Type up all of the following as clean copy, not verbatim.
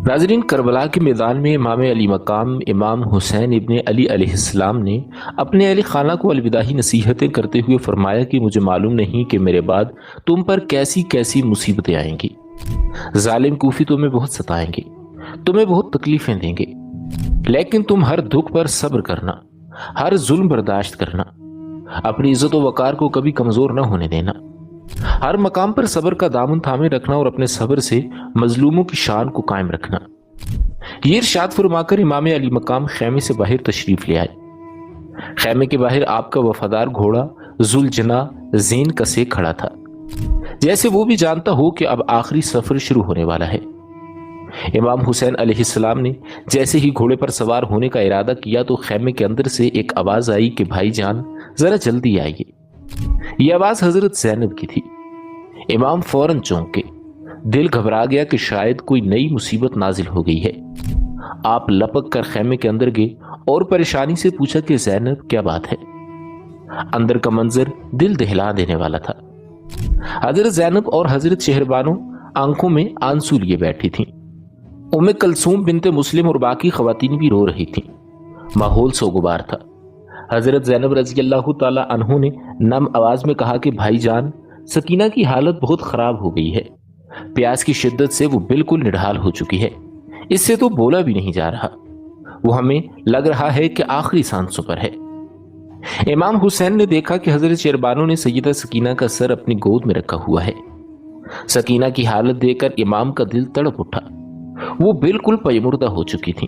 ناظرین، کربلا کے میدان میں امام علی مقام امام حسین ابن علی علیہ السلام نے اپنے اہل خانہ کو الوداعی نصیحتیں کرتے ہوئے فرمایا کہ مجھے معلوم نہیں کہ میرے بعد تم پر کیسی کیسی مصیبتیں آئیں گی۔ ظالم کوفی تمہیں بہت ستائیں گے، تمہیں بہت تکلیفیں دیں گے، لیکن تم ہر دکھ پر صبر کرنا، ہر ظلم برداشت کرنا، اپنی عزت و وقار کو کبھی کمزور نہ ہونے دینا، ہر مقام پر صبر کا دامن تھامے رکھنا اور اپنے صبر سے مظلوموں کی شان کو قائم رکھنا۔ یہ ارشاد فرما کر امام علی مقام خیمے سے باہر تشریف لے آئے۔ خیمے کے باہر آپ کا وفادار گھوڑا ذوالجناح زین کسے کھڑا تھا، جیسے وہ بھی جانتا ہو کہ اب آخری سفر شروع ہونے والا ہے۔ امام حسین علیہ السلام نے جیسے ہی گھوڑے پر سوار ہونے کا ارادہ کیا تو خیمے کے اندر سے ایک آواز آئی کہ بھائی جان ذرا جلدی آئیے۔ یہ آواز حضرت زینب کی تھی۔ امام فوراً چونک کے، دل گھبرا گیا کہ شاید کوئی نئی مصیبت نازل ہو گئی ہے۔ آپ لپک کر خیمے کے اندر گئے اور پریشانی سے پوچھا کہ زینب کیا بات ہے؟ اندر کا منظر دل دہلا دینے والا تھا۔ حضرت زینب اور حضرت شہربانو آنکھوں میں آنسو لیے بیٹھی تھیں۔ ام کلثوم بنت مسلم اور باقی خواتین بھی رو رہی تھیں۔ ماحول سوگوار تھا۔ حضرت زینب رضی اللہ تعالی عنہ نے نم آواز میں کہا کہ بھائی جان، سکینہ کی حالت بہت خراب ہو گئی ہے۔ پیاس کی شدت سے وہ بالکل نڈھال ہو چکی ہے، اس سے تو بولا بھی نہیں جا رہا۔ وہ ہمیں لگ رہا ہے کہ آخری سانسوں پر ہے۔ امام حسین نے دیکھا کہ حضرت شہربانو نے سیدہ سکینہ کا سر اپنی گود میں رکھا ہوا ہے۔ سکینہ کی حالت دیکھ کر امام کا دل تڑپ اٹھا۔ وہ بالکل پیمردہ ہو چکی تھی۔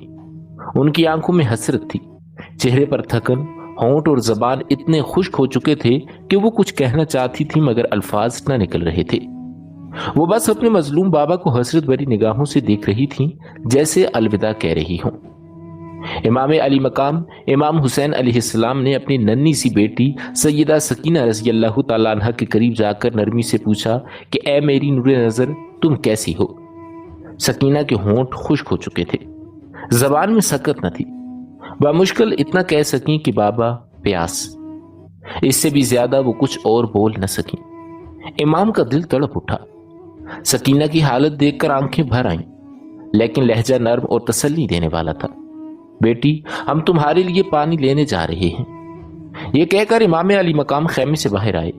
ان کی آنکھوں میں حسرت تھی، چہرے پر تھکن، ہونٹ اور زبان اتنے خشک ہو چکے تھے کہ وہ کچھ کہنا چاہتی تھی مگر الفاظ نہ نکل رہے تھے۔ وہ بس اپنے مظلوم بابا کو حسرت بھری نگاہوں سے دیکھ رہی تھیں، جیسے الوداع کہہ رہی ہوں۔ امام علی مقام امام حسین علیہ السلام نے اپنی ننھی سی بیٹی سیدہ سکینہ رضی اللہ تعالیٰ عنہ کے قریب جا کر نرمی سے پوچھا کہ اے میری نور نظر، تم کیسی ہو؟ سکینہ کے ہونٹ خشک ہو چکے تھے، زبان میں سکت نہ تھی۔ بمشکل اتنا کہہ سکیں کہ بابا پیاس، اس سے بھی زیادہ وہ کچھ اور بول نہ سکیں۔ امام کا دل تڑپ اٹھا۔ سکینہ کی حالت دیکھ کر آنکھیں بھر آئیں، لیکن لہجہ نرم اور تسلی دینے والا تھا۔ بیٹی، ہم تمہارے لیے پانی لینے جا رہے ہیں۔ یہ کہہ کر امام علی مقام خیمے سے باہر آئے،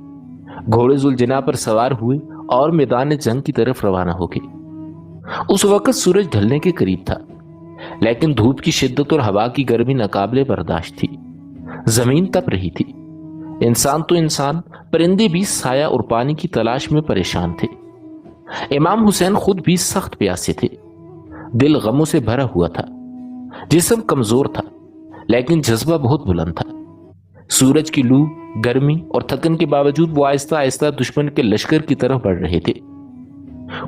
گھوڑے ذوالجناح پر سوار ہوئے اور میدان جنگ کی طرف روانہ ہو گئے۔ اس وقت سورج ڈھلنے کے قریب تھا، لیکن دھوپ کی شدت اور ہوا کی گرمی ناقابل برداشت تھی۔ زمین تپ رہی تھی۔ انسان تو انسان، پرندے بھی سایہ اور پانی کی تلاش میں پریشان تھے۔ امام حسین خود بھی سخت پیاسے تھے۔ دل غموں سے بھرا ہوا تھا، جسم کمزور تھا، لیکن جذبہ بہت بلند تھا۔ سورج کی لو، گرمی اور تھکن کے باوجود وہ آہستہ آہستہ دشمن کے لشکر کی طرف بڑھ رہے تھے۔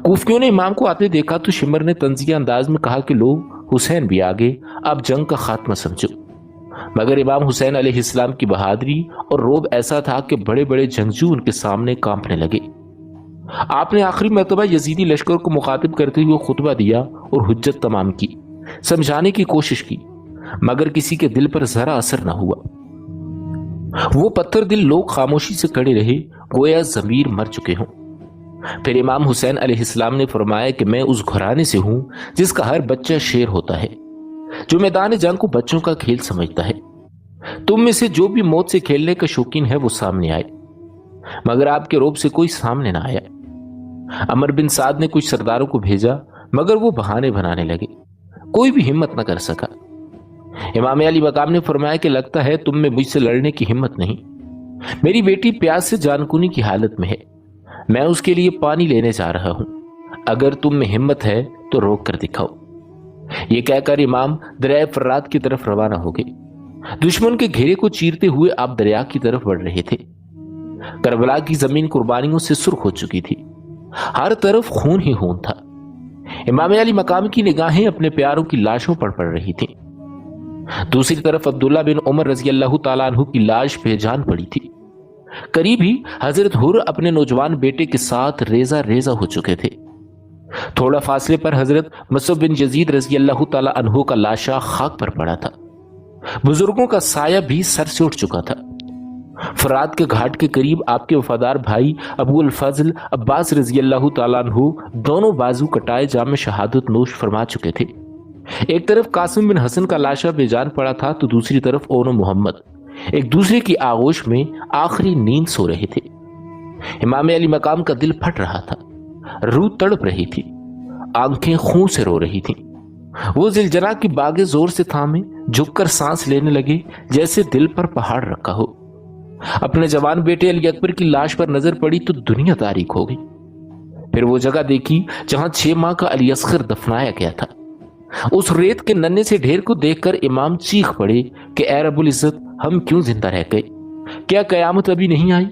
کوفیوں نے امام کو آتے دیکھا تو شمر نے طنزیہ انداز میں کہا کہ لو، حسین بھی آگے، اب جنگ کا خاتمہ سمجھو۔ مگر امام حسین علیہ السلام کی بہادری اور روب ایسا تھا کہ بڑے بڑے جنگجو ان کے سامنے کانپنے لگے۔ آپ نے آخری مرتبہ یزیدی لشکر کو مخاطب کرتے ہوئے خطبہ دیا اور حجت تمام کی، سمجھانے کی کوشش کی، مگر کسی کے دل پر ذرا اثر نہ ہوا۔ وہ پتھر دل لوگ خاموشی سے کھڑے رہے، گویا ضمیر مر چکے ہوں۔ پھر امام حسین علیہ السلام نے فرمایا کہ میں اس گھرانے سے ہوں جس کا ہر بچہ شیر ہوتا ہے، جو میدان جنگ کو بچوں کا کھیل سمجھتا ہے۔ تم میں سے جو بھی موت سے کھیلنے کا شوقین ہے وہ سامنے آئے، مگر آپ کے روب سے کوئی سامنے نہ آیا۔ عمر بن سعد نے کچھ سرداروں کو بھیجا، مگر وہ بہانے بنانے لگے، کوئی بھی ہمت نہ کر سکا۔ امام علی مقام نے فرمایا کہ لگتا ہے تم میں مجھ سے لڑنے کی ہمت نہیں۔ میری بیٹی پیاس سے جان کنی کی حالت میں ہے، میں اس کے لیے پانی لینے جا رہا ہوں، اگر تم میں ہمت ہے تو روک کر دکھاؤ۔ یہ کہہ کر امام دریائے فرات کی طرف روانہ ہو گئے۔ دشمن کے گھیرے کو چیرتے ہوئے آپ دریا کی طرف بڑھ رہے تھے۔ کربلا کی زمین قربانیوں سے سرخ ہو چکی تھی، ہر طرف خون ہی خون تھا۔ امام علی مقام کی نگاہیں اپنے پیاروں کی لاشوں پر پڑ رہی تھیں۔ دوسری طرف عبداللہ بن عمر رضی اللہ تعالیٰ عنہ کی لاش بے جان پڑی تھی۔ قریب ہی حضرت حر اپنے نوجوان بیٹے کے ساتھ ریزہ ریزہ ہو چکے تھے۔ تھوڑا فاصلے پر حضرت مصعب بن یزید رضی اللہ تعالیٰ عنہ کا لاشا خاک پر پڑا تھا۔ بزرگوں کا سایہ بھی سر سے اٹھ چکا تھا۔ فرات کے گھاٹ کے قریب آپ کے وفادار بھائی ابو الفضل عباس رضی اللہ تعالیٰ عنہ دونوں بازو کٹائے جام شہادت نوش فرما چکے تھے۔ ایک طرف قاسم بن حسن کا لاشا بے جان پڑا تھا تو دوسری طرف اون و محمد ایک دوسرے کی آغوش میں آخری نیند سو رہے تھے۔ امام علی مقام کا دل پھٹ رہا تھا، روح تڑپ رہی تھی، آنکھیں خون سے رو رہی تھیں۔ وہ زلجنا کی باغیں زور سے تھامے جھک کر سانس لینے لگے جیسے دل پر پہاڑ رکھا ہو۔ اپنے جوان بیٹے علی اکبر کی لاش پر نظر پڑی تو دنیا تاریک ہو گئی۔ پھر وہ جگہ دیکھی جہاں 6 ماہ کا علی اصغر دفنایا گیا تھا۔ اس ریت کے ننھے سے ڈھیر کو دیکھ کر امام چیخ پڑے کہ اے رب العزت، ہم کیوں زندہ رہ گئے؟ کیا قیامت ابھی نہیں آئی؟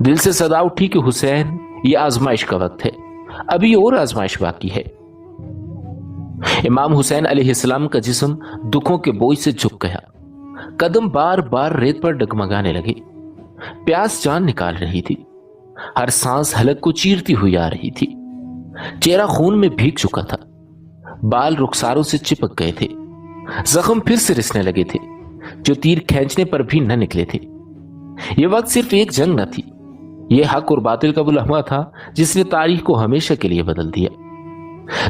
دل سے صدا اٹھی کہ حسین، یہ آزمائش کا وقت ہے، ابھی اور آزمائش باقی ہے۔ امام حسین علیہ السلام کا جسم دکھوں کے بوجھ سے جھک گیا، قدم بار بار ریت پر ڈگمگانے لگے، پیاس جان نکال رہی تھی، ہر سانس حلق کو چیرتی ہوئی آ رہی تھی، چہرہ خون میں بھیگ چکا تھا، بال رخساروں سے چپک گئے تھے، زخم پھر سے رسنے لگے تھے جو تیر کھینچنے پر بھی نہ نکلے تھے۔ یہ وقت صرف ایک جنگ نہ تھی، یہ حق اور باطل کا وہ لمحہ تھا جس نے تاریخ کو ہمیشہ کے لیے بدل دیا۔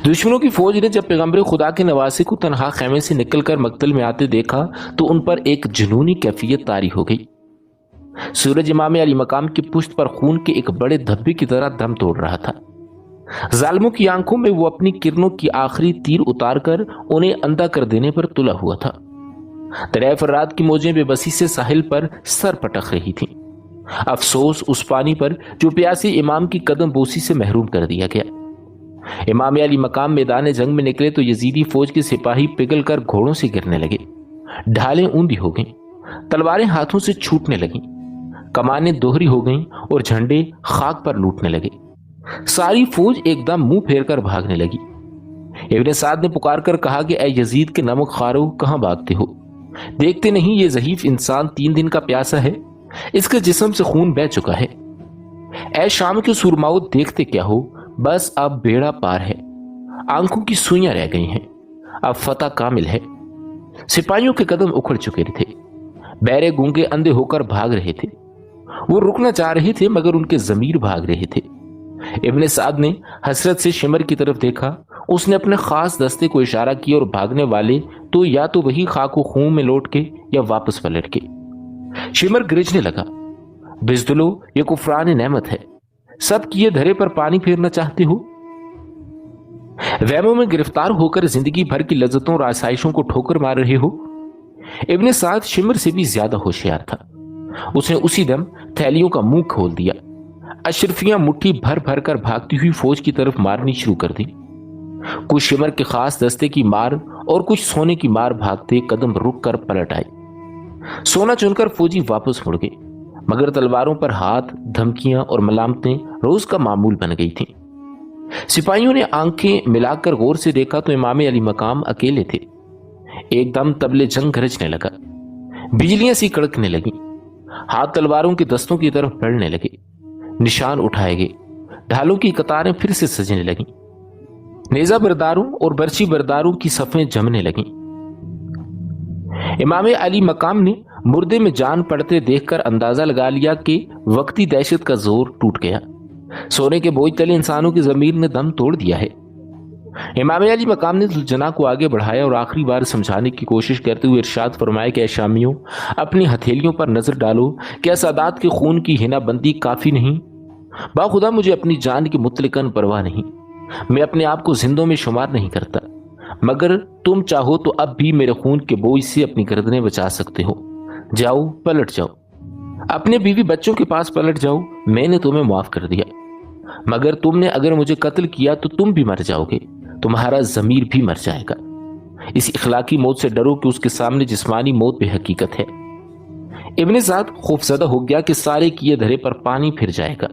دشمنوں کی فوج نے جب پیغمبر خدا کے نواسے کو تنہا خیمے سے نکل کر مقتل میں آتے دیکھا تو ان پر ایک جنونی کیفیت طاری ہو گئی۔ سورج امام علی مقام کی پشت پر خون کے ایک بڑے دھبے کی طرح دم توڑ رہا تھا۔ ظالموں کی آنکھوں میں وہ اپنی کرنوں کی آخری تیر اتار کر انہیں اندھا کر دینے پر تلا ہوا تھا۔ دریائے فرات کی موجیں بے بسی سے ساحل پر سر پٹک رہی تھیں۔ افسوس اس پانی پر جو پیاسے امام کی قدم بوسی سے محروم کر دیا گیا۔ امام علی مقام میدان جنگ میں نکلے تو یزیدی فوج کے سپاہی پگھل کر گھوڑوں سے گرنے لگے، ڈھالیں اوندھی ہو گئیں، تلواریں ہاتھوں سے چھوٹنے لگیں، کمانیں دوہری ہو گئیں اور جھنڈے خاک پر لوٹنے لگے۔ ساری فوج ایک دم منہ پھیر کر بھاگنے لگی۔ ابن سعد نے پکار کر کہا کہ اے یزید کے نمک خارو، کہاں بھاگتے ہو؟ دیکھتے نہیں یہ ضعیف انسان 3 دن کا پیاسا ہے، اس کے جسم سے خون بہہ چکا ہے۔ اے شام کے سرماؤ، دیکھتے کیا ہو؟ بس اب بیڑا پار ہے، آنکھوں کی سوئیاں رہ گئی ہیں، اب فتح کامل ہے۔ سپاہیوں کے قدم اکھڑ چکے تھے، بہرے گونگے اندھے ہو کر بھاگ رہے تھے، وہ رکنا چاہ رہے تھے مگر ان کے ضمیر بھاگ رہے تھے۔ ابن سعد نے حسرت سے شمر کی طرف دیکھا، اس نے اپنے خاص دستے کو اشارہ کیا اور بھاگنے والے تو یا تو وہی خاک و خون میں لوٹ کے یا واپس پلٹ کے۔ شمر گرجنے لگا، بزدلو، یہ کفران نعمت ہے، سب کیے دھرے پر پانی پھیرنا چاہتے ہو؟ وہموں میں گرفتار ہو کر زندگی بھر کی لذتوں اور آسائشوں کو ٹھوکر مار رہے ہو؟ ابن سعد شمر سے بھی زیادہ ہوشیار تھا، اس نے اسی دم تھیلیوں کا منہ کھول دیا، اشرفیاں مٹھی بھر بھر کر بھاگتی ہوئی فوج کی طرف مارنی شروع کر دی۔ کچھ شمر کے خاص دستے کی مار اور کچھ سونے کی مار بھاگتے قدم رک کر پلٹ آئے۔ سونا چن کر فوجی واپس مڑ گئے، مگر تلواروں پر ہاتھ، دھمکیاں اور ملامتیں روز کا معمول بن گئی تھیں۔ سپاہیوں نے آنکھیں ملا کر غور سے دیکھا تو امام علی مقام اکیلے تھے۔ ایک دم طبل جنگ گرجنے لگا، بجلیاں سی کڑکنے لگیں، ہاتھ تلواروں کے دستوں کی طرف بڑھنے لگے، نشان اٹھائے گئے، ڈھالوں کی قطاریں پھر سے سجنے لگیں، نیزہ برداروں اور برچی برداروں کی صفیں جمنے لگیں۔ امام علی مقام نے مردے میں جان پڑتے دیکھ کر اندازہ لگا لیا کہ وقتی دہشت کا زور ٹوٹ گیا، سونے کے بوجھ تلے انسانوں کی ضمیر نے دم توڑ دیا ہے۔ امام علی مقام نے ذوالجناح کو آگے بڑھایا اور آخری بار سمجھانے کی کوشش کرتے ہوئے ارشاد فرمایا کہ اے شامیوں، اپنی ہتھیلیوں پر نظر ڈالو، کیا سادات کے خون کی ہنا بندی کافی نہیں؟ باخدا مجھے اپنی جان کی مطلقاً پرواہ نہیں، میں اپنے آپ کو زندوں میں شمار نہیں کرتا، مگر تم چاہو تو اب بھی میرے خون کے بوجھ سے اپنی گردنیں بچا سکتے ہو۔ جاؤ، پلٹ جاؤ، اپنے بیوی بچوں کے پاس پلٹ جاؤ، میں نے تمہیں معاف کر دیا، مگر تم نے اگر مجھے قتل کیا تو تم بھی مر جاؤ گے، تمہارا ضمیر بھی مر جائے گا۔ اس اخلاقی موت سے ڈرو کہ اس کے سامنے جسمانی موت بھی حقیقت ہے۔ ابن سعد خوفزدہ ہو گیا کہ سارے کیے دھرے پر پانی پھر جائے گا،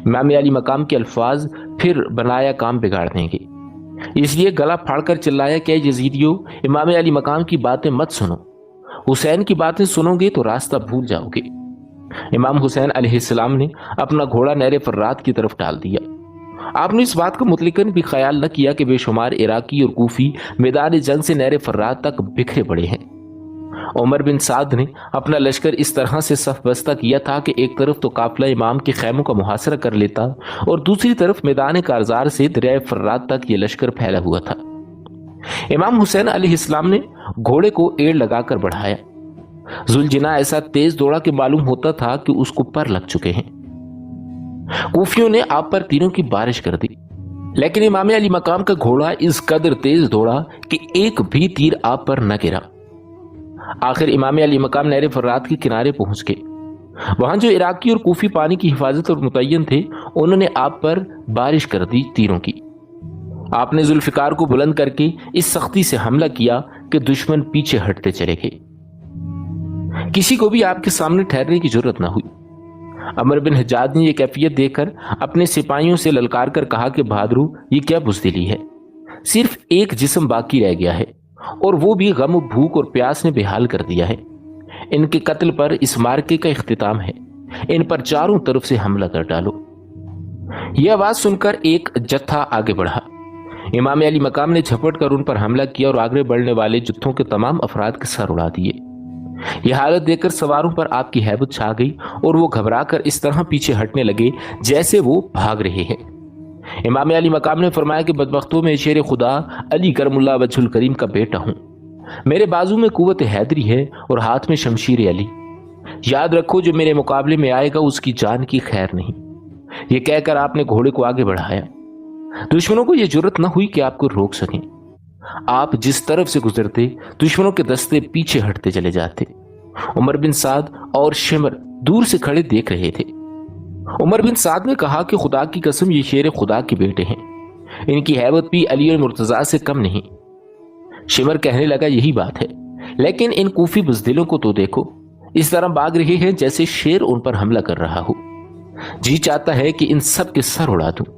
امام علی مقام کے الفاظ پھر بنایا کام بگاڑ دیں گے، اس لیے گلا پھاڑ کر چلایا کہ یزیدیو، امام علی مقام کی باتیں مت سنو، حسین کی باتیں سنو گے تو راستہ بھول جاؤ گے۔ امام حسین علیہ السلام نے اپنا گھوڑا نہر فرات کی طرف ڈال دیا۔ آپ نے اس بات کا مطلقاً بھی خیال نہ کیا کہ بے شمار عراقی اور کوفی میدان جنگ سے نہر فرات تک بکھرے پڑے ہیں عمر بن سعد نے اپنا لشکر اس طرح سے صف بستہ کیا تھا کہ ایک طرف تو قافلہ امام کے خیموں کا محاصرہ کر لیتا اور دوسری طرف میدان کارزار سے دریائے فرات تک یہ لشکر پھیلا ہوا تھا۔ امام حسین علیہ السلام نے گھوڑے کو ایڑ لگا کر بڑھایا۔ ذوالجناح ایسا تیز دوڑا کہ معلوم ہوتا تھا کہ اس کو پر لگ چکے ہیں۔ کوفیوں نے آپ پر تیروں کی بارش کر دی، لیکن امام علی مقام کا گھوڑا اس قدر تیز دوڑا کہ ایک بھی تیر آپ پر نہ گرا۔ آخر امام علی مقام نہر فرات کے کنارے پہنچ گئے۔ وہاں جو عراقی اور کوفی پانی کی حفاظت اور متعین تھے، انہوں نے آپ پر بارش کر دی تیروں کی۔ آپ نے ذوالفقار کو بلند کر کے اس سختی سے حملہ کیا کہ دشمن پیچھے ہٹتے چلے گئے۔ کسی کو بھی آپ کے سامنے ٹھہرنے کی جرت نہ ہوئی۔ عمر بن حجاج نے یہ کیفیت دیکھ کر اپنے سپاہیوں سے للکار کر کہا کہ بہادرو، یہ کیا بزدلی ہے؟ صرف ایک جسم باقی رہ گیا ہے، اور وہ بھی غم و بھوک اور پیاس نے بے حال کر دیا ہے۔ ان کے قتل پر اس مارکے کا اختتام ہے، ان پر چاروں طرف سے حملہ کر ڈالو۔ یہ آواز سن کر ایک جتھا آگے بڑھا۔ امام علی مقام نے جھپٹ کر ان پر حملہ کیا اور آگے بڑھنے والے جتھوں کے تمام افراد کے سر اڑا دیے۔ یہ حالت دیکھ کر سواروں پر آپ کی ہیبت چھا گئی اور وہ گھبرا کر اس طرح پیچھے ہٹنے لگے جیسے وہ بھاگ رہے ہیں۔ امام علی مقام نے فرمایا کہ بدبختوں میں شیر خدا علی کرم اللہ وجہ الکریم کا بیٹا ہوں، میرے بازو میں قوت حیدری ہے اور ہاتھ میں شمشیر علی۔ یاد رکھو جو میرے مقابلے میں آئے گا اس کی جان کی خیر نہیں۔ یہ کہہ کر آپ نے گھوڑے کو آگے بڑھایا۔ دشمنوں کو یہ جرت نہ ہوئی کہ آپ کو روک سکیں۔ آپ جس طرف سے گزرتے دشمنوں کے دستے پیچھے ہٹتے چلے جاتے۔ عمر بن سعد اور شمر دور سے کھڑے دیکھ رہے تھے۔ عمر بن سعد نے کہا کہ خدا کی قسم یہ شیر خدا کے بیٹے ہیں، ان کی ہیبت بھی علی اور مرتضیٰ سے کم نہیں۔ شمر کہنے لگا یہی بات ہے، لیکن ان کوفی بزدلوں کو تو دیکھو، اس طرح بھاگ رہے ہیں جیسے شیر ان پر حملہ کر رہا ہو۔ جی چاہتا ہے کہ ان سب کے سر اڑا دوں۔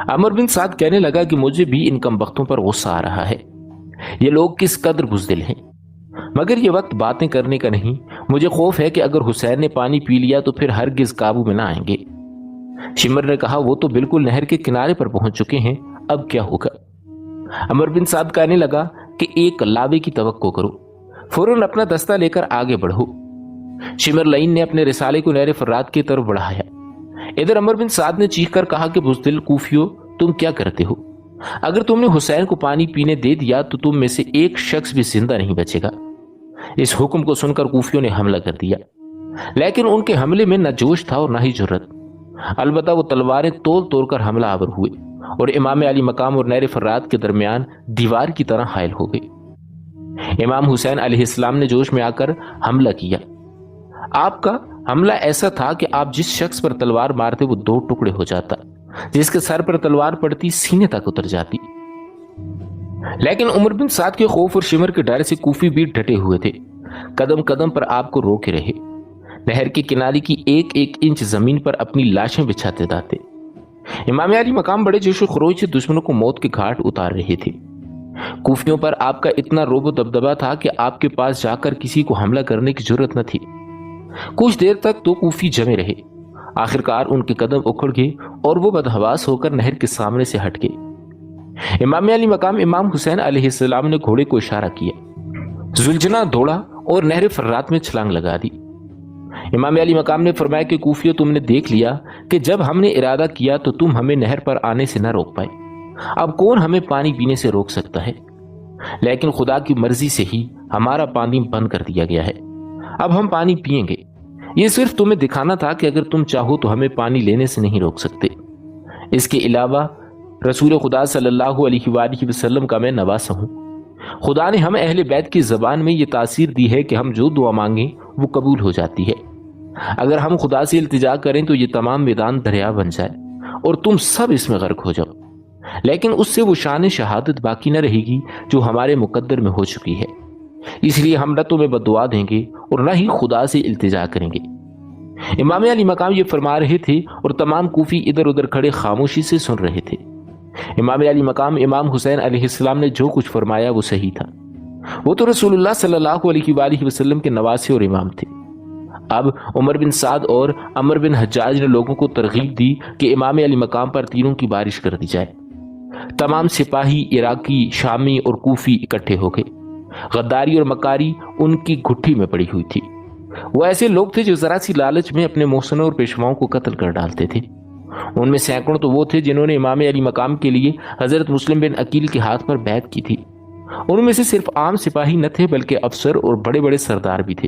عمر بن سعد کہنے لگا کہ مجھے بھی ان کم بختوں پر غصہ آ رہا ہے، یہ لوگ کس قدر بزدل ہیں، مگر یہ وقت باتیں کرنے کا نہیں۔ مجھے خوف ہے کہ اگر حسین نے پانی پی لیا تو پھر ہرگز قابو میں نہ آئیں گے۔ شمر نے کہا وہ تو بالکل نہر کے کنارے پر پہنچ چکے ہیں، اب کیا ہوگا؟ عمر بن سعد کہنے لگا کہ ایک لاوے کی توقع کرو، فوراً اپنا دستہ لے کر آگے بڑھو۔ شمر لعین نے اپنے رسالے کو نہر فرات کی طرف بڑھایا۔ ادھر عمر بن سعد نے چیخ کر کہا کہ بزدل کوفیو، تم کیا کرتے ہو؟ اگر تم نے حسین کو پانی پینے دے دیا تو تم میں سے ایک شخص بھی زندہ نہیں بچے گا۔ اس حکم کو سن کر کوفیوں نے حملہ کر دیا، لیکن ان کے حملے میں نہ جوش تھا اور نہ ہی جرت۔ البتہ وہ تلواریں تول توڑ کر حملہ آور ہوئے اور امام علی مقام اور نہر فرات کے درمیان دیوار کی طرح حائل ہو گئے۔ امام حسین علیہ السلام نے جوش میں آ کر حملہ کیا۔ آپ کا حملہ ایسا تھا کہ آپ جس شخص پر تلوار مارتے وہ دو ٹکڑے ہو جاتا، جس کے سر پر تلوار پڑتی سینے تک اتر جاتی۔ لیکن عمر بن سعد کے خوف اور شمر کے ڈر سے کوفی بھی ڈٹے ہوئے تھے، قدم قدم پر آپ کو روکے رہے، نہر کے کنارے کی ایک ایک انچ زمین پر اپنی لاشیں بچھاتے جاتے۔ امام علی مقام بڑے جوش و خروش سے دشمنوں کو موت کے گھاٹ اتار رہے تھے۔ کوفیوں پر آپ کا اتنا روب و دبدبا تھا کہ آپ کے پاس جا کر کسی کو حملہ کرنے کی جرت نہ تھی۔ کچھ دیر تک تو کوفی جمے رہے، آخرکار ان کے قدم اکھڑ گئے اور وہ بدحواس ہو کر نہر کے سامنے سے ہٹ گئے۔ امام علی مقام امام حسین علیہ السلام نے گھوڑے کو اشارہ کیا، ذوالجناح دوڑا اور نہر فرات میں چھلانگ لگا دی۔ امام علی مقام نے فرمایا کہ کوفیوں، تم نے دیکھ لیا کہ جب ہم نے ارادہ کیا تو تم ہمیں نہر پر آنے سے نہ روک پائے، اب کون ہمیں پانی پینے سے روک سکتا ہے؟ لیکن خدا کی مرضی سے ہی ہمارا پانی بند کر دیا گیا ہے، اب ہم پانی پئیں گے۔ یہ صرف تمہیں دکھانا تھا کہ اگر تم چاہو تو ہمیں پانی لینے سے نہیں روک سکتے۔ اس کے علاوہ رسول خدا صلی اللہ علیہ وآلہ وسلم کا میں نواسہ ہوں۔ خدا نے ہم اہل بیت کی زبان میں یہ تاثیر دی ہے کہ ہم جو دعا مانگیں وہ قبول ہو جاتی ہے۔ اگر ہم خدا سے التجا کریں تو یہ تمام میدان دریا بن جائے اور تم سب اس میں غرق ہو جاؤ، لیکن اس سے وہ شان شہادت باقی نہ رہے گی جو ہمارے مقدر میں ہو چکی ہے۔ اس لیے ہم نہ تمہیں بددعا دیں گے اور نہ ہی خدا سے التجا کریں گے۔ امام علی مقام یہ فرما رہے تھے اور تمام کوفی ادھر ادھر کھڑے خاموشی سے سن رہے تھے۔ امام علی مقام امام حسین علیہ السلام نے جو کچھ فرمایا وہ صحیح تھا، وہ تو رسول اللہ صلی اللہ علیہ وآلہ وسلم کے نواسے اور امام تھے۔ اب عمر بن سعد اور عمر بن حجاج نے لوگوں کو ترغیب دی کہ امام علی مقام پر تیروں کی بارش کر دی جائے۔ تمام سپاہی عراقی، شامی اور کوفی اکٹھے ہو گئے۔ غداری اور مکاری ان کی گھٹی میں پڑی ہوئی تھی۔ وہ ایسے لوگ تھے جو ذرا سی لالچ میں اپنے محسنوں اور پیشواؤں کو قتل کر ڈالتے تھے۔ ان میں سینکڑوں تو وہ تھے جنہوں نے امام علی مقام کے لیے حضرت مسلم بن عقیل کے ہاتھ پر بیعت کی تھی۔ ان میں سے صرف عام سپاہی نہ تھے بلکہ افسر اور بڑے بڑے سردار بھی تھے۔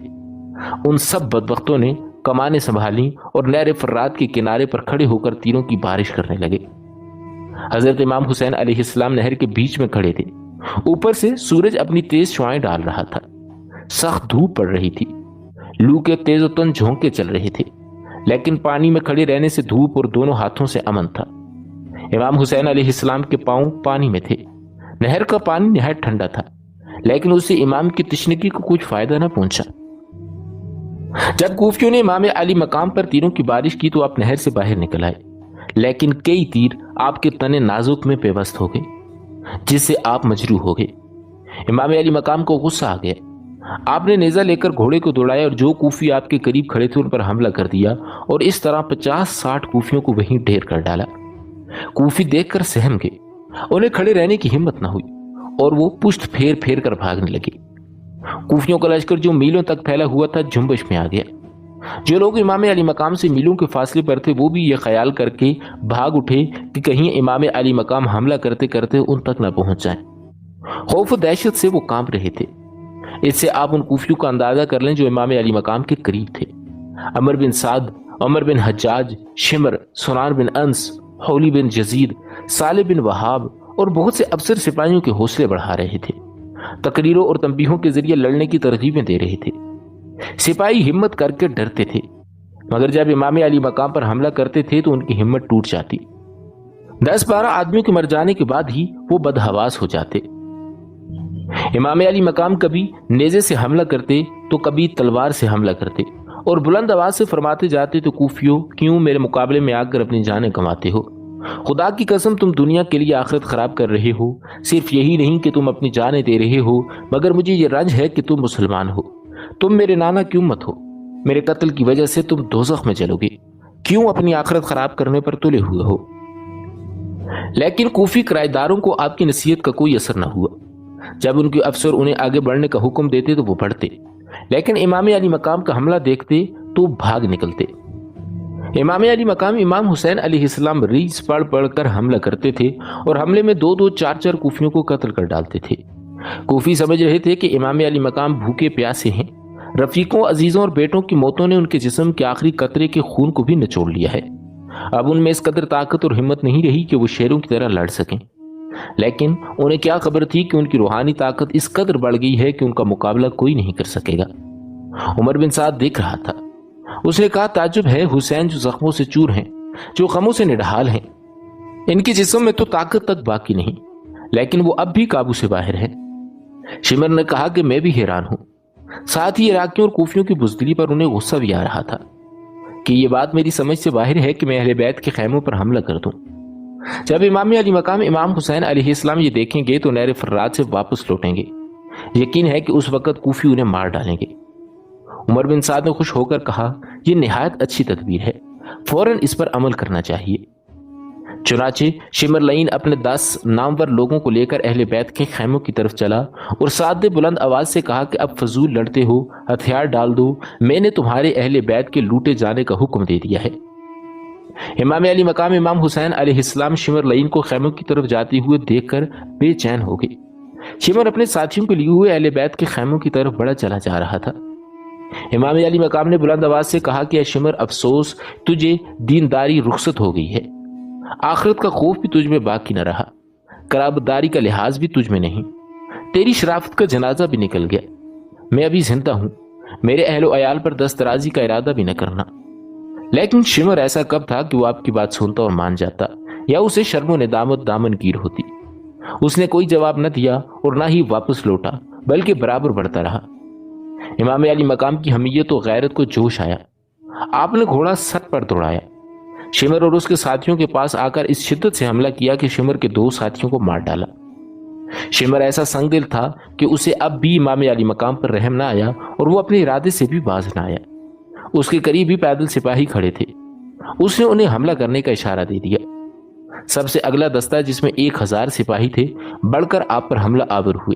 ان سب بدبختوں نے کمانیں سنبھالی اور نہر فرات کے کنارے پر کھڑے ہو کر تیروں کی بارش کرنے لگے۔ حضرت امام حسین علیہ السلام نہر کے بیچ میں کھڑے تھے۔ اوپر سے سورج اپنی تیز شعاعیں ڈال رہا تھا۔ سخت دھوپ پڑ رہی تھی۔ لو کے تیز و تند جھونکے چل رہے تھے، لیکن پانی میں کھڑے رہنے سے دھوپ اور دونوں ہاتھوں سے امن تھا۔ امام حسین علیہ السلام کے پاؤں پانی میں تھے۔ نہر کا پانی نہایت ٹھنڈا تھا، لیکن اس سے امام کی تشنگی کو کچھ فائدہ نہ پہنچا۔ جب کوفیوں نے امام علی مقام پر تیروں کی بارش کی تو آپ نہر سے باہر نکل آئے، لیکن کئی تیر آپ کے تنے نازک میں پیوست ہو گئے، جس سے آپ مجروح ہو گئے۔ امام علی مقام کو غصہ آ گیا۔ آپ نے نیزہ لے کر گھوڑے کو دوڑایا اور جو کوفی آپ کے قریب کھڑے تھے ان پر حملہ کر دیا اور اس طرح 50-60 کوفیوں کو وہیں ڈھیر کر ڈالا۔ کوفی دیکھ کر سہم گئے، انہیں کھڑے رہنے کی ہمت نہ ہوئی اور وہ پشت پھیر پھیر کر بھاگنے لگے۔ کوفیوں کا لشکر جو میلوں تک پھیلا ہوا تھا جنبش میں آ گیا۔ جو لوگ امام علی مقام سے میلوں کے فاصلے پر تھے وہ بھی یہ خیال کر کے بھاگ اٹھے کہ کہیں امام علی مقام حملہ کرتے کرتے ان تک نہ پہنچ جائیں۔ خوف و دہشت سے وہ کانپ رہے تھے۔ اس سے آپ ان کوفیوں کا اندازہ کر لیں جو امام علی مقام کے قریب تھے۔ عمر بن سعد، عمر بن حجاج، شمر، سنان بن انس، حولی بن جزید، صالح بن وہاب اور بہت سے افسر سپاہیوں کے حوصلے بڑھا رہے تھے، تقریروں اور تنبیہوں کے ذریعے لڑنے کی ترغیبیں دے رہے تھے۔ سپاہی ہمت کر کے ڈرتے تھے، مگر جب امام علی مقام پر حملہ کرتے تھے تو ان کی ہمت ٹوٹ جاتی۔ 10-12 آدمیوں کے مر جانے کے بعد ہی وہ بدحواس ہو جاتے۔ امام علی مقام کبھی نیزے سے حملہ کرتے تو کبھی تلوار سے حملہ کرتے اور بلند آواز سے فرماتے جاتے تو کوفیوں کیوں میرے مقابلے میں آ کر اپنی جانیں گنواتے ہو؟ خدا کی قسم تم دنیا کے لیے آخرت خراب کر رہے ہو۔ صرف یہی نہیں کہ تم اپنی جانیں دے رہے ہو، مگر مجھے یہ رنج ہے کہ تم مسلمان ہو۔ تم میرے نانا کیوں مت ہو؟ میرے قتل کی وجہ سے تم دوزخ میں جلو گے۔ کیوں اپنی آخرت خراب کرنے پر تلے ہوئے ہو؟ لیکن کوفی کرایہ داروں کو آپ کی نصیحت کا کوئی اثر نہ ہوا۔ جب ان کے افسر انہیں آگے بڑھنے کا حکم دیتے تو وہ بڑھتے، لیکن امام علی مقام کا حملہ دیکھتے تو بھاگ نکلتے۔ امام علی مقام امام حسین علیہ السلام ریز پڑھ پڑھ کر حملہ کرتے تھے اور حملے میں 2-2 4-4 کوفیوں کو قتل کر ڈالتے تھے۔ کوفی سمجھ رہے تھے کہ امام علی مقام بھوکے پیاسے ہیں۔ رفیقوں، عزیزوں اور بیٹوں کی موتوں نے ان کے جسم کے آخری قطرے کے خون کو بھی نچوڑ لیا ہے۔ اب ان میں اس قدر طاقت اور ہمت نہیں رہی کہ وہ شیروں کی طرح لڑ سکیں، لیکن انہیں کیا خبر تھی کہ ان کی روحانی طاقت اس قدر بڑھ گئی ہے کہ ان کا مقابلہ کوئی نہیں کر سکے گا۔ عمر بن سعد دیکھ رہا تھا۔ اس نے کہا، تعجب ہے، حسین جو زخموں سے چور ہیں، جو غموں سے نڈھال ہیں، ان کے جسم میں تو طاقت تک باقی نہیں، لیکن وہ اب بھی قابو سے باہر ہیں۔ شمر نے کہا کہ میں بھی حیران ہوں۔ ساتھ ہی عراقیوں اور کوفیوں کی بزدلی پر انہیں غصہ بھی آ رہا تھا کہ یہ بات میری سمجھ سے باہر ہے کہ میں اہل بیت کے خیموں پر حملہ کر دوں۔ جب امام علی مقام امام حسین علیہ السلام یہ دیکھیں گے تو نہر فرات سے واپس لوٹیں گے۔ یقین ہے کہ اس وقت کوفی انہیں مار ڈالیں گے۔ عمر بن سعد نے خوش ہو کر کہا، یہ نہایت اچھی تدبیر ہے، فوراً اس پر عمل کرنا چاہیے۔ چنانچہ شمر لعین اپنے 10 نامور لوگوں کو لے کر اہل بیت کے خیموں کی طرف چلا اور سعد نے بلند آواز سے کہا کہ اب فضول لڑتے ہو، ہتھیار ڈال دو، میں نے تمہارے اہل بیت کے لوٹے جانے کا حکم دے دیا ہے۔ امام علی مقام امام حسین علیہ السلام شمر لعین کو خیموں کی طرف جاتے ہوئے دیکھ کر بے چین ہو گئے۔ شمر اپنے ساتھیوں کے لیے ہوئے اہل بیت کے خیموں کی طرف بڑا چلا جا رہا تھا۔ امام علی مقام نے بلند آواز سے کہا کہ اے شمر، افسوس، تجھے دینداری رخصت ہو گئی ہے، آخرت کا خوف بھی تجھ میں باقی نہ رہا، قرابتداری کا لحاظ بھی تجھ میں نہیں، تیری شرافت کا جنازہ بھی نکل گیا۔ میں ابھی زندہ ہوں، میرے اہل و عیال پر دست درازی کا ارادہ بھی نہ کرنا۔ لیکن شمر ایسا کب تھا کہ وہ آپ کی بات سنتا اور مان جاتا، یا اسے شرم و ندامت دامن گیر ہوتی؟ اس نے کوئی جواب نہ دیا اور نہ ہی واپس لوٹا، بلکہ برابر بڑھتا رہا۔ امام علی مقام کی حمیت و غیرت کو جوش آیا۔ آپ نے گھوڑا سر پر دوڑایا، شمر اور اس کے ساتھیوں کے پاس آ کر اس شدت سے حملہ کیا کہ شمر کے 2 ساتھیوں کو مار ڈالا۔ شمر ایسا سنگ دل تھا کہ اسے اب بھی امام علی مقام پر رحم نہ آیا اور وہ اپنے ارادے سے بھی باز نہ آیا۔ اس کے قریب ہی پیدل سپاہی کھڑے تھے۔ اس نے انہیں حملہ کرنے کا اشارہ دے دیا۔ سب سے اگلا دستہ، جس میں 1000 سپاہی تھے، بڑھ کر آپ پر حملہ آور ہوئے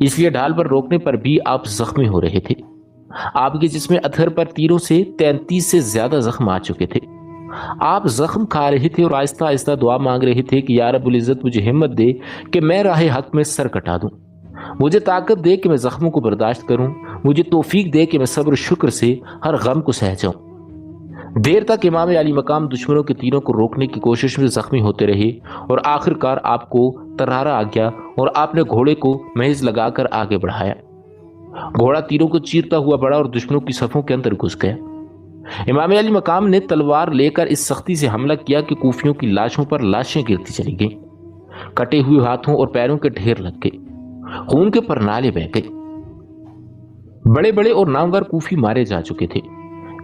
اس لیے ڈھال پر روکنے پر بھی آپ زخمی ہو رہے تھے۔ آپ کے جسم اتھر پر تیروں سے 33 سے زیادہ زخم آ چکے تھے۔ آپ زخم کھا رہے تھے اور آہستہ آہستہ دعا مانگ رہے تھے کہ یا رب العزت مجھے ہمت دے کہ میں راہ حق میں سر کٹا دوں، مجھے طاقت دے کہ میں زخموں کو برداشت کروں، مجھے توفیق دے کہ میں صبر و شکر سے ہر غم کو سہ جاؤں۔ دیر تک امام علی مقام دشمنوں کے تیروں کو روکنے کی کوشش میں زخمی ہوتے رہے اور آخر کار آپ کو ترارا آ گیا اور آپ نے گھوڑے کو محض لگا کر آگے بڑھایا۔ گھوڑا تیروں کو چیرتا ہوا بڑھا اور دشمنوں کی صفوں کے اندر گھس گیا۔ امام علی مقام نے تلوار لے کر اس سختی سے حملہ کیا کہ کوفیوں کی لاشوں پر لاشیں گرتی چلی گئیں، کٹے ہوئے ہاتھوں اور پیروں کے ڈھیر لگ گئے، خون کے پرنالے بہہ گئے۔ بڑے بڑے اور نامور کوفی مارے جا چکے تھے،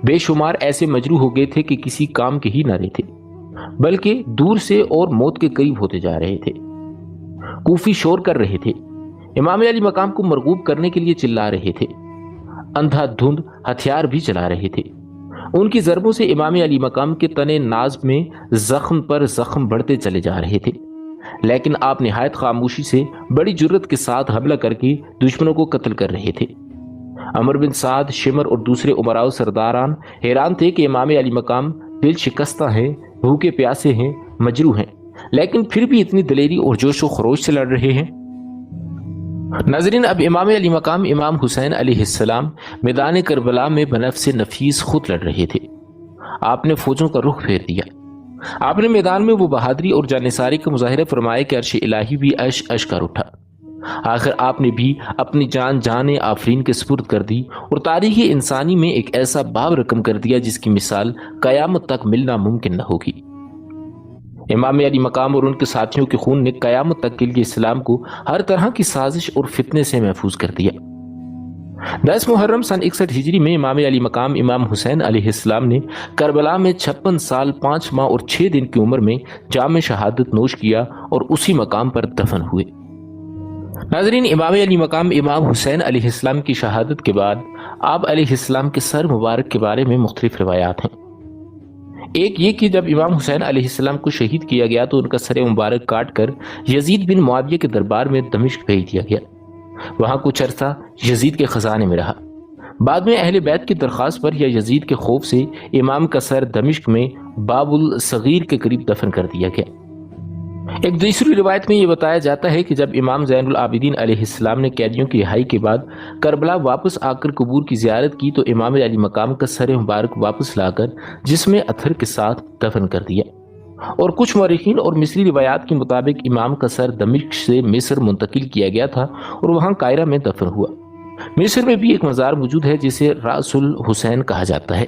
بے شمار ایسے مجروح ہو گئے تھے کہ کسی کام کے ہی نہ رہے تھے، بلکہ دور سے اور موت کے قریب ہوتے جا رہے تھے۔ کوفی شور کر رہے تھے، امام علی مقام کو مرغوب کرنے کے لیے چلا رہے تھے، اندھا دھند ہتھیار بھی چلا رہے تھے۔ ان کی ضربوں سے امام علی مقام کے تنے ناز میں زخم پر زخم بڑھتے چلے جا رہے تھے، لیکن آپ نہایت خاموشی سے بڑی جرت کے ساتھ حملہ کر کے دشمنوں کو قتل کر رہے تھے۔ عمر بن سعد، شمر اور دوسرے امراء و سرداران حیران تھے کہ امام علی مقام دل شکستہ ہیں، بھوکے پیاسے ہیں، مجروح ہیں، لیکن پھر بھی اتنی دلیری اور جوش و خروش سے لڑ رہے ہیں۔ ناظرین، اب امام علی مقام امام حسین علیہ السلام میدان کربلا میں بنفس نفیس خود لڑ رہے تھے۔ آپ نے فوجوں کا رخ پھیر دیا۔ آپ نے میدان میں وہ بہادری اور جانثاری کا مظاہرہ فرمایا کہ عرش الہی بھی عش عش کر اٹھا۔ آخر آپ نے بھی اپنی جان آفرین کے سپرد کر دی اور تاریخ انسانی میں ایک ایسا باب رقم کر دیا جس کی مثال قیامت تک ملنا ممکن نہ ہوگی۔ امام علی مقام اور ان کے ساتھیوں کے خون نے قیامت تک کے لیے اسلام کو ہر طرح کی سازش اور فتنے سے محفوظ کر دیا۔ 10 محرم سن 61 ہجری میں امام علی مقام امام حسین علیہ السلام نے کربلا میں 56 سال 5 ماہ اور 6 دن کی عمر میں جام شہادت نوش کیا اور اسی مقام پر دفن ہوئے۔ ناظرین، امام علی مقام امام حسین علیہ السلام کی شہادت کے بعد آپ علیہ السلام کے سر مبارک کے بارے میں مختلف روایات ہیں۔ ایک یہ کہ جب امام حسین علیہ السلام کو شہید کیا گیا تو ان کا سر مبارک کاٹ کر یزید بن معاویہ کے دربار میں دمشق بھیج دیا گیا، وہاں کچھ عرصہ یزید کے خزانے میں رہا۔ بعد میں اہل بیت کی درخواست پر یا یزید کے خوف سے امام کا سر دمشق میں باب الصغیر کے قریب دفن کر دیا گیا۔ ایک دوسری روایت میں یہ بتایا جاتا ہے کہ جب امام زین العابدین علیہ السلام نے قیدیوں کی رہائی کے بعد کربلا واپس آ کر قبور کی زیارت کی تو امام علی مقام کا سر مبارک واپس لا کر جسم اتھر کے ساتھ دفن کر دیا، اور کچھ مورخین اور مصری روایات کے مطابق امام کا سر دمشق سے مصر منتقل کیا گیا تھا اور وہاں قاہرہ میں دفن ہوا۔ مصر میں بھی ایک مزار موجود ہے جسے رأس الحسین کہا جاتا ہے۔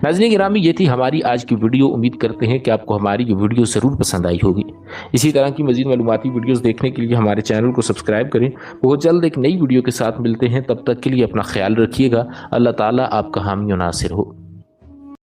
ناظرین گرامی، یہ تھی ہماری آج کی ویڈیو۔ امید کرتے ہیں کہ آپ کو ہماری یہ ویڈیو ضرور پسند آئی ہوگی۔ اسی طرح کی مزید معلوماتی ویڈیوز دیکھنے کے لیے ہمارے چینل کو سبسکرائب کریں۔ بہت جلد ایک نئی ویڈیو کے ساتھ ملتے ہیں، تب تک کے لیے اپنا خیال رکھیے گا۔ اللہ تعالیٰ آپ کا حامی و ناصر ہو۔